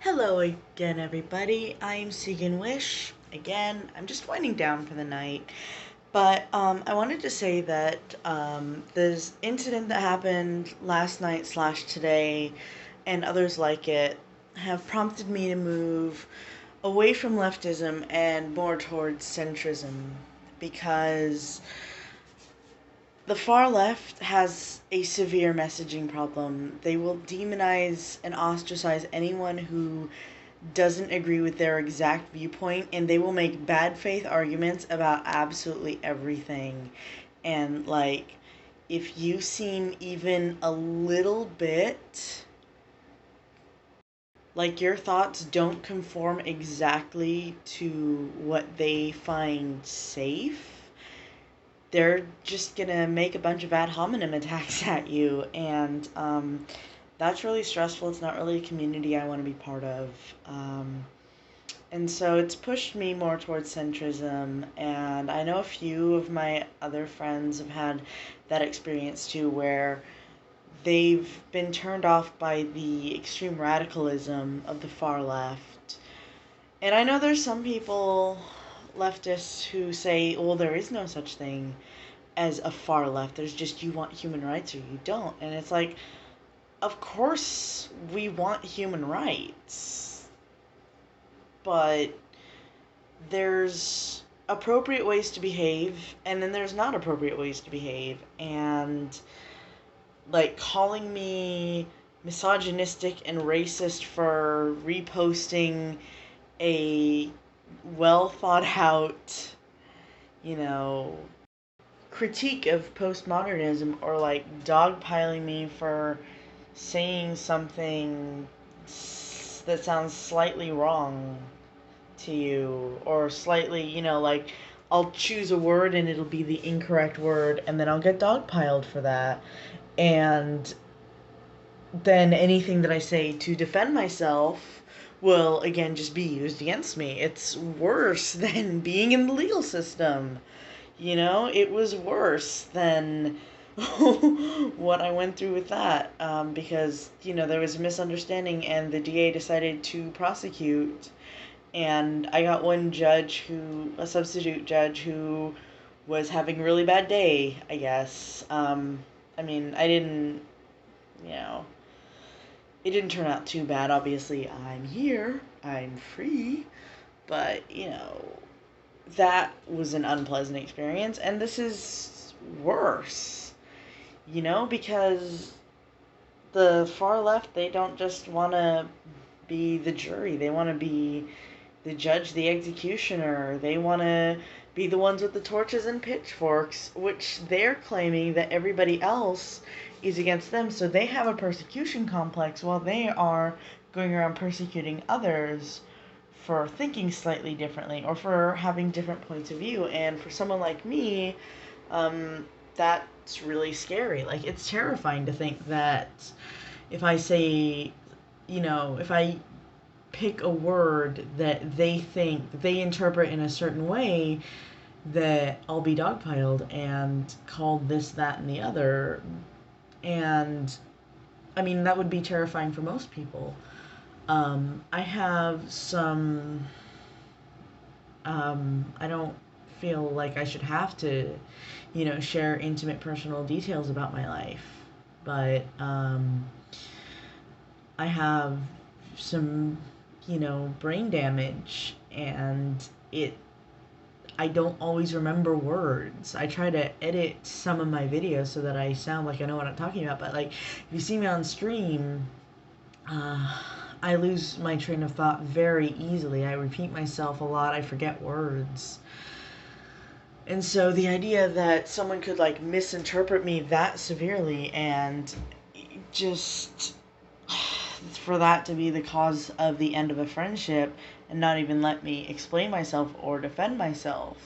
Hello again, everybody. I'm Segan Wish. Again, I'm just winding down for the night. But I wanted to say that this incident that happened last night slash today and others like it have prompted me to move away from leftism and more towards centrism because the far left has a severe messaging problem. They will demonize and ostracize anyone who doesn't agree with their exact viewpoint, and they will make bad faith arguments about absolutely everything. And, if you seem even a little bit like your thoughts don't conform exactly to what they find safe, they're just gonna make a bunch of ad hominem attacks at you, and that's really stressful. It's not really a community I want to be part of. And so it's pushed me more towards centrism, and I know a few of my other friends have had that experience too, where they've been turned off by the extreme radicalism of the far left. And I know there's some people, leftists, who say, well, there is no such thing as a far left. There's just you want human rights or you don't. And it's like, of course we want human rights, but there's appropriate ways to behave and then there's not appropriate ways to behave. And calling me misogynistic and racist for reposting a well thought out, you know, critique of postmodernism, or dogpiling me for saying something that sounds slightly wrong to you, or slightly, I'll choose a word and it'll be the incorrect word, and then I'll get dogpiled for that. And then anything that I say to defend myself will again just be used against me. It's worse than being in the legal system. It was worse than what I went through with that, because, there was a misunderstanding and the DA decided to prosecute, and I got a substitute judge who was having a really bad day, I guess. I didn't, you know, it didn't turn out too bad. Obviously, I'm here, I'm free, but, that was an unpleasant experience, and this is worse, because the far left, they don't just want to be the jury, they want to be the judge, the executioner, they want to be the ones with the torches and pitchforks, which they're claiming that everybody else is against them, so they have a persecution complex while they are going around persecuting others for thinking slightly differently or for having different points of view. And for someone like me, that's really scary. It's terrifying to think that if I say, if I pick a word that they interpret in a certain way, that I'll be dogpiled and called this, that, and the other. And that would be terrifying for most people. I have some, I don't feel like I should have to, share intimate personal details about my life, but, I have some, brain damage, and I don't always remember words. I try to edit some of my videos so that I sound like I know what I'm talking about, but, if you see me on stream, I lose my train of thought very easily. I repeat myself a lot. I forget words. And so the idea that someone could misinterpret me that severely, and just for that to be the cause of the end of a friendship and not even let me explain myself or defend myself,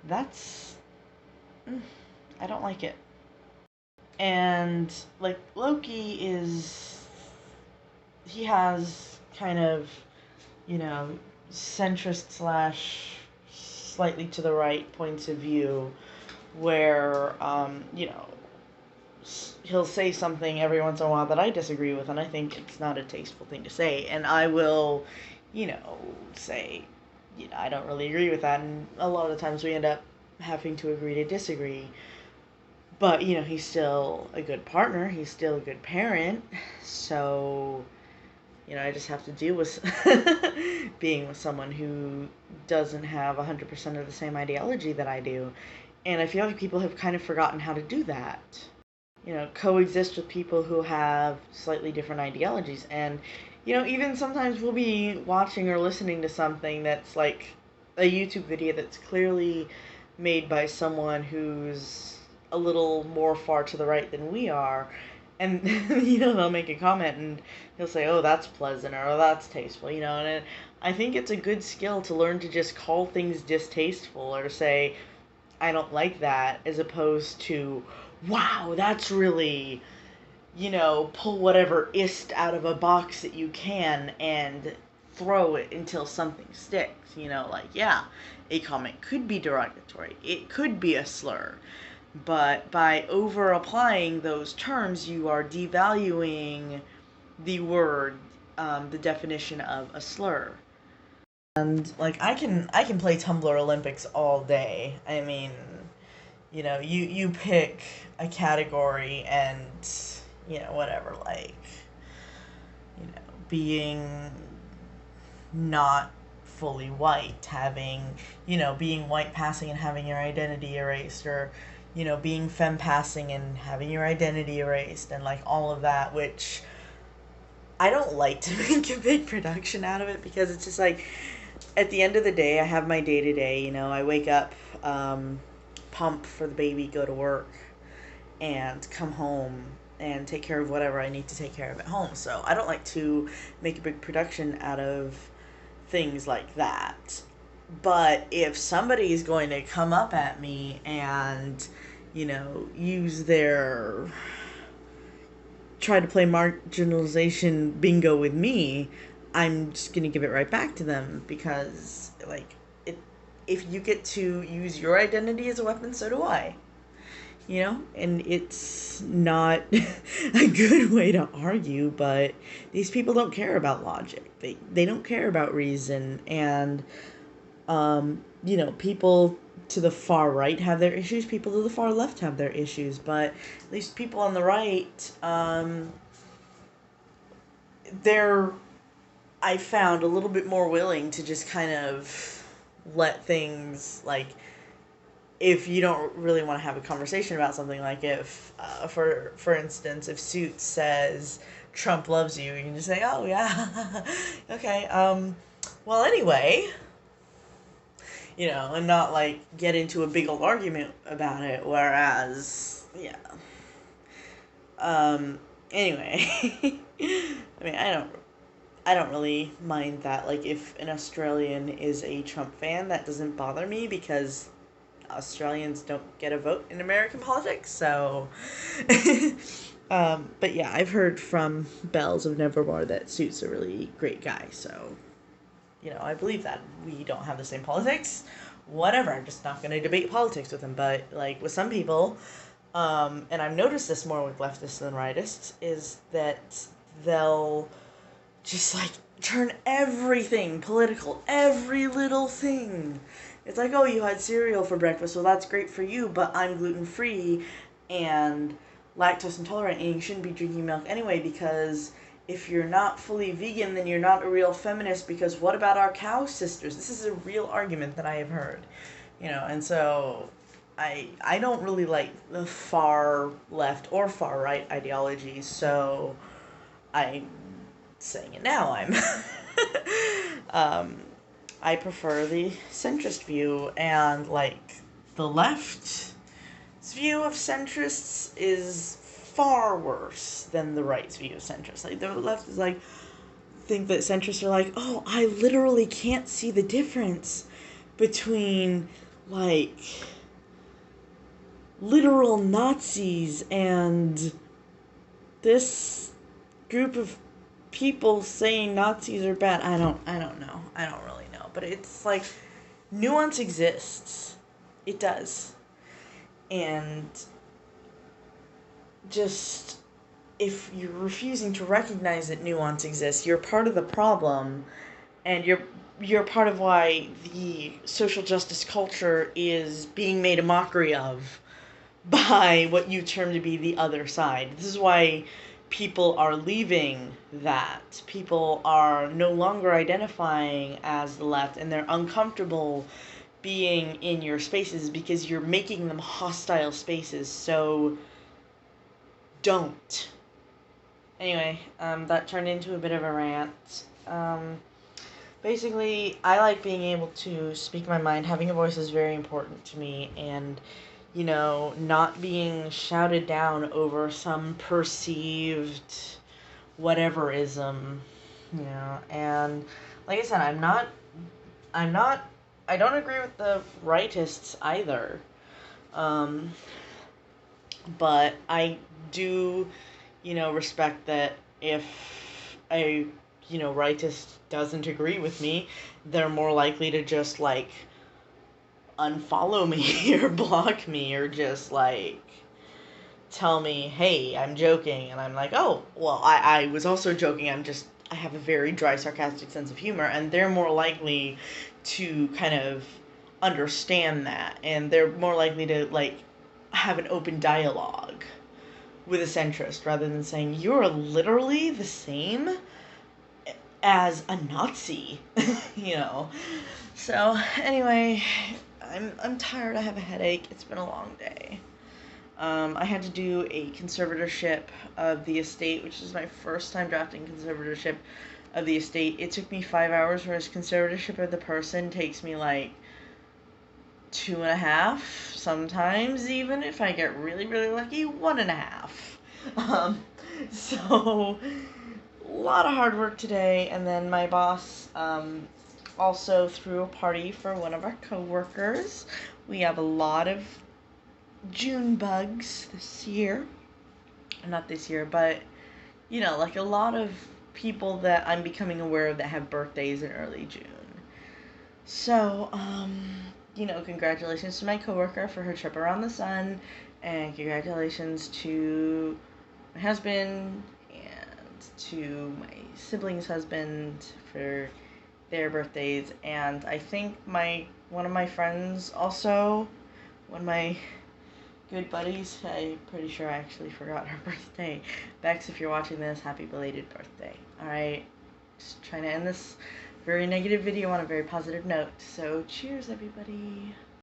that's, I don't like it. And Loki he has kind of, centrist slash slightly to the right points of view, where, he'll say something every once in a while that I disagree with, and I think it's not a tasteful thing to say, and I will, say, I don't really agree with that, and a lot of times we end up having to agree to disagree. But, he's still a good partner, he's still a good parent, so, I just have to deal with being with someone who doesn't have 100% of the same ideology that I do. And I feel like people have kind of forgotten how to do that. Coexist with people who have slightly different ideologies. And, even sometimes we'll be watching or listening to something that's like a YouTube video that's clearly made by someone who's a little more far to the right than we are. And, they'll make a comment and he'll say, oh, that's pleasant, or oh, that's tasteful, and I think it's a good skill to learn to just call things distasteful or say, I don't like that, as opposed to, wow, that's really, pull whatever ist out of a box that you can and throw it until something sticks. Yeah, a comment could be derogatory, it could be a slur, but by over applying those terms, you are devaluing the word, the definition of a slur. And like I can play Tumblr Olympics all day. I mean, you pick a category and whatever, like, being not fully white, having, being white passing and having your identity erased, or being femme passing and having your identity erased, and like all of that, which I don't like to make a big production out of it, because it's just like, at the end of the day, I have my day-to-day, I wake up, pump for the baby, go to work, and come home and take care of whatever I need to take care of at home. So I don't like to make a big production out of things like that. But if somebody is going to come up at me and, use try to play marginalization bingo with me, I'm just going to give it right back to them, because, like, if you get to use your identity as a weapon, so do I. And it's not a good way to argue, but these people don't care about logic. They don't care about reason, and, people to the far right have their issues, people to the far left have their issues, but at least people on the right, they're, I found, a little bit more willing to just kind of let things, like, if you don't really want to have a conversation about something, like if, for instance, if Suits says Trump loves you, you can just say, oh, yeah, okay, well, anyway, and not, like, get into a big old argument about it, whereas, yeah, anyway, I mean, I don't really mind that. Like, if an Australian is a Trump fan, that doesn't bother me, because Australians don't get a vote in American politics, so... but yeah, I've heard from Bells of Nevermore that Suit's a really great guy, so, I believe that. We don't have the same politics, whatever, I'm just not going to debate politics with him, but, like, with some people, and I've noticed this more with leftists than rightists, is that they'll just, like, turn everything political, every little thing. It's like, oh, you had cereal for breakfast, well, that's great for you, but I'm gluten-free and lactose intolerant, and you shouldn't be drinking milk anyway, because if you're not fully vegan, then you're not a real feminist, because what about our cow sisters? This is a real argument that I have heard, and so I don't really like the far left or far right ideologies, so I'm saying it now, I prefer the centrist view, and, like, the left's view of centrists is far worse than the right's view of centrists. Like, the left is like, think that centrists are like, oh, I literally can't see the difference between, like, literal Nazis and this group of people saying Nazis are bad. I don't know. I don't really know. But it's like, nuance exists. It does. And just, if you're refusing to recognize that nuance exists, you're part of the problem, and you're part of why the social justice culture is being made a mockery of by what you term to be the other side. This is why people are leaving that. People are no longer identifying as the left, and they're uncomfortable being in your spaces because you're making them hostile spaces. So don't. Anyway, that turned into a bit of a rant. Basically, I like being able to speak my mind. Having a voice is very important to me, and, not being shouted down over some perceived whateverism, and like I said, I don't agree with the rightists either, but I do, respect that if a, rightist doesn't agree with me, they're more likely to just, like, unfollow me or block me or just, like, tell me, hey, I'm joking, and I'm like, oh, well, I was also joking, I have a very dry, sarcastic sense of humor, and they're more likely to kind of understand that, and they're more likely to, like, have an open dialogue with a centrist, rather than saying, you're literally the same as a Nazi, So, anyway, I'm tired, I have a headache, it's been a long day. I had to do a conservatorship of the estate, which is my first time drafting conservatorship of the estate. It took me 5 hours, whereas conservatorship of the person takes me like 2.5, sometimes even if I get really, really lucky, 1.5. So a lot of hard work today, and then my boss also threw a party for one of our coworkers. We have a lot of June bugs this year. Not this year, but, like a lot of people that I'm becoming aware of that have birthdays in early June. So, congratulations to my coworker for her trip around the sun, and congratulations to my husband and to my siblings' husband for their birthdays, and I think one of my friends also, one of my good buddies, I'm pretty sure I actually forgot her birthday. Bex, if you're watching this, happy belated birthday. Alright, just trying to end this very negative video on a very positive note, so cheers everybody.